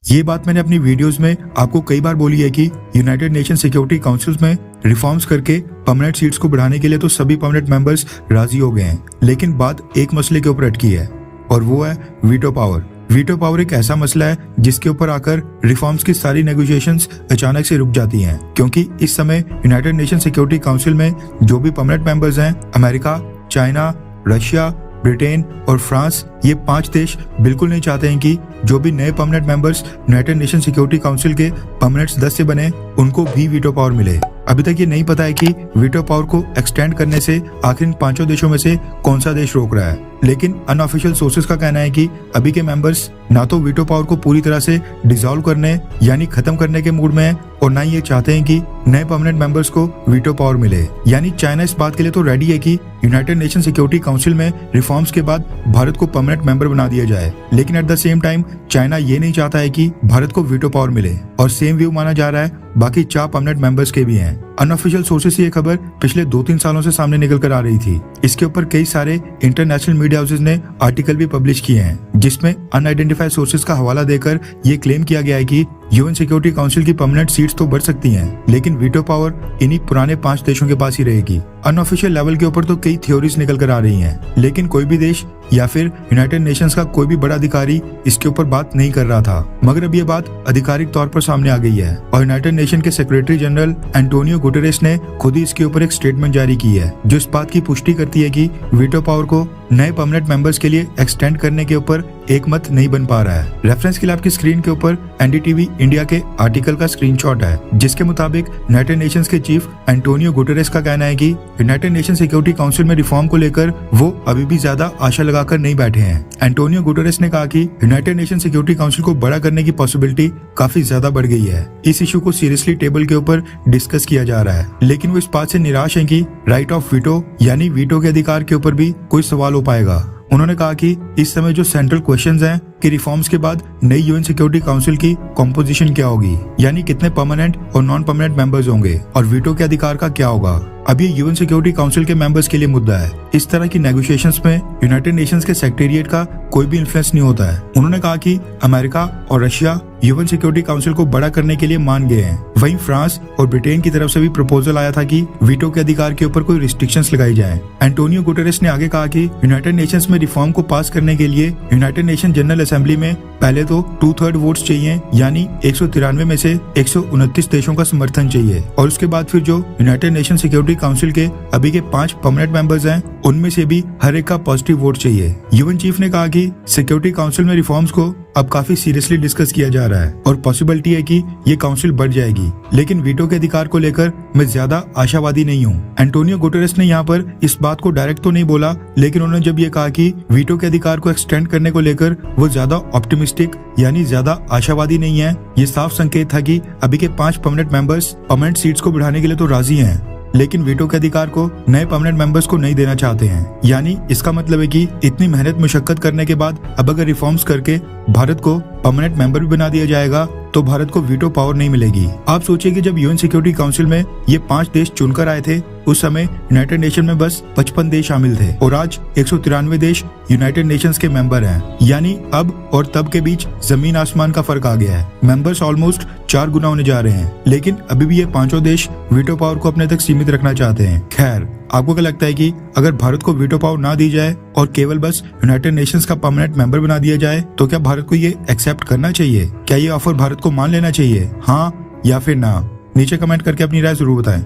ये बात मैंने अपनी वीडियोस में आपको कई बार बोली है कि यूनाइटेड नेशन सिक्योरिटी काउंसिल में रिफॉर्म्स करके परमानेंट सीट्स को बढ़ाने के लिए तो सभी परमानेंट मेंबर्स राजी हो गए हैं, लेकिन बात एक मसले के ऊपर अटकी है और वो है वीटो पावर। वीटो पावर एक ऐसा मसला है जिसके ऊपर आकर रिफॉर्म्स की सारी नेगोशिएशंस अचानक से रुक जाती हैं, क्योंकि इस समय यूनाइटेड नेशन सिक्योरिटी काउंसिल में जो भी परमानेंट मेंबर्स हैं, अमेरिका, चाइना, रशिया, ब्रिटेन और फ्रांस, ये 5 देश बिल्कुल नहीं चाहते हैं कि जो भी नए permanent members United nation security council के परमानेंट सदस्य बने उनको भी वीटो पावर मिले। अभी तक ये नहीं पता है कि वीटो पावर को एक्सटेंड करने से आखिर इन 5 देशों में से कौन सा देश रोक रहा है, लेकिन अनऑफिशियल सोर्सेज का कहना है कि अभी के मेंबर्स ना तो वीटो पावर को पूरी तरह से डिसॉल्व करने यानी खत्म करने के मूड में है और ना ही ये चाहते हैं कि नए परमानेंट मेंबर्स को वीटो पावर मिले। यानी चाइना इस बात के लिए तो रेडी है कि यूनाइटेड नेशन सिक्योरिटी काउंसिल में रिफॉर्म्स के बाद भारत को परमानेंट मेंबर बना दिया जाए, लेकिन at the same time China ये नहीं चाहता है कि भारत को वीटो पावर मिले और सेम व्यू माना जा रहा है बाकी 4 परमानेंट मेंबर्स के भी हैं। अनऑफिशियल सोर्सेज से ये खबर पिछले 2-3 सालों से सामने निकल कर आ रही थी। इसके ऊपर कई सारे इंटरनेशनल मीडिया हाउसेज ने आर्टिकल भी पब्लिश किए हैं, जिसमें अनआइडेंटिफाइड सोर्सेज का हवाला देकर ये क्लेम किया गया है कि यूएन सिक्योरिटी काउंसिल की परमानेंट सीट्स तो बढ़ सकती हैं, लेकिन वीटो पावर इन्हीं पुराने 5 देशों के पास ही रहेगी। अनऑफिशियल लेवल के ऊपर तो कई थ्योरीज निकल कर आ रही हैं, लेकिन कोई भी देश या फिर यूनाइटेड नेशंस का कोई भी बड़ा अधिकारी इसके ऊपर बात नहीं कर रहा था, मगर अब ये बात आधिकारिक तौर पर सामने आ गई है और यूनाइटेड नेशन के सेक्रेटरी जनरल एंटोनियो गुटेरेस ने खुद ही इसके ऊपर एक स्टेटमेंट जारी की है, जो इस बात की पुष्टि करती है कि वीटो पावर को नए परमानेंट मेंबर्स के लिए एक्सटेंड करने के ऊपर एक मत नहीं बन पा रहा है। रेफरेंस के लिए आपकी स्क्रीन के ऊपर एनडीटीवी इंडिया के आर्टिकल का स्क्रीनशॉट है, जिसके मुताबिक यूनाइटेड नेशंस के चीफ एंटोनियो गुटेरेस का कहना है कि यूनाइटेड नेशन सिक्योरिटी काउंसिल में रिफॉर्म को लेकर वो अभी भी ज्यादा आशा लगाकर नहीं बैठे हैं। एंटोनियो गुटेरेस ने कहा कि यूनाइटेड नेशन सिक्योरिटी काउंसिल को बड़ा करने की पॉसिबिलिटी काफी ज्यादा बढ़ गई है। इस इशू को सीरियसली टेबल के ऊपर डिस्कस किया जा रहा है, लेकिन वो इस बात से निराश है कि राइट ऑफ वीटो यानी वीटो के अधिकार के ऊपर भी कोई सवाल हो पाएगा। उन्होंने कहा कि इस समय जो सेंट्रल क्वेश्चंस हैं कि रिफॉर्म्स के बाद नई यूएन सिक्योरिटी काउंसिल की कॉम्पोजिशन क्या होगी, यानी कितने परमानेंट और नॉन परमानेंट मेंबर्स होंगे और वीटो के अधिकार का क्या होगा, अब ये यूएन सिक्योरिटी काउंसिल के मेंबर्स के लिए मुद्दा है। इस तरह की नेगोशिएशंस में यूनाइटेड नेशंस के सेक्रेटेरिएट का कोई भी इन्फ्लुएंस नहीं होता है। उन्होंने कहा कि अमेरिका और रशिया यूएन सिक्योरिटी काउंसिल को बड़ा करने के लिए मान गए हैं। वहीं फ्रांस और ब्रिटेन की तरफ से भी प्रपोजल आया था कि वीटो के अधिकार के ऊपर कोई रिस्ट्रिक्शंस लगाई जाए। एंटोनियो गुटेरेस ने आगे कहा कि यूनाइटेड नेशंस में रिफॉर्म को पास करने के लिए यूनाइटेड नेशन जनरल असेंबली में पहले तो 2/3 वोट्स चाहिए, यानी 193 में से 129 देशों का समर्थन चाहिए, और उसके बाद फिर जो यूनाइटेड नेशन सिक्योरिटी काउंसिल के अभी के 5 परमानेंट मेंबर्स हैं उनमें से भी हर एक का पॉजिटिव वोट चाहिए। यूएन चीफ ने कहा कि सिक्योरिटी काउंसिल में रिफॉर्म्स को अब काफी सीरियसली डिस्कस किया जा रहा है और पॉसिबिलिटी है कि ये काउंसिल बढ़ जाएगी, लेकिन वीटो के अधिकार को लेकर मैं ज्यादा आशावादी नहीं हूँ। एंटोनियो गुटेरेस ने यहाँ पर इस बात को डायरेक्ट तो नहीं बोला, लेकिन उन्होंने जब ये कहा कि वीटो के अधिकार को एक्सटेंड करने को लेकर वो ज्यादा ऑप्टिमिस्टिक यानी ज्यादा आशावादी नहीं है, ये साफ संकेत था कि अभी के 5 परमानेंट मेंबर्स परमानेंट सीट्स को बढ़ाने के लिए तो राजी हैं, लेकिन वीटो के अधिकार को नए परमानेंट मेंबर्स को नहीं देना चाहते हैं। यानी इसका मतलब है कि इतनी मेहनत मुशक्कत करने के बाद अब अगर रिफॉर्म्स करके भारत को परमानेंट मेंबर भी बना दिया जाएगा तो भारत को वीटो पावर नहीं मिलेगी। आप सोचिए कि जब यूएन सिक्योरिटी काउंसिल में ये 5 देश चुनकर आए थे उस समय यूनाइटेड नेशन में बस 55 देश शामिल थे और आज 193 देश यूनाइटेड नेशंस के मेंबर हैं। यानी अब और तब के बीच जमीन आसमान का फर्क आ गया है। मेंबर्स ऑलमोस्ट 4 गुना होने जा रहे हैं, लेकिन अभी भी ये 5 देश वीटो पावर को अपने तक सीमित रखना चाहते हैं। खैर, आपको क्या लगता है कि अगर भारत को वीटो पावर ना दी जाए और केवल बस यूनाइटेड नेशंस का परमानेंट मेंबर बना दिया जाए तो क्या भारत को ये एक्सेप्ट करना चाहिए? क्या ये ऑफर भारत को मान लेना चाहिए, हाँ या फिर ना? नीचे कमेंट करके अपनी राय जरूर बताएं।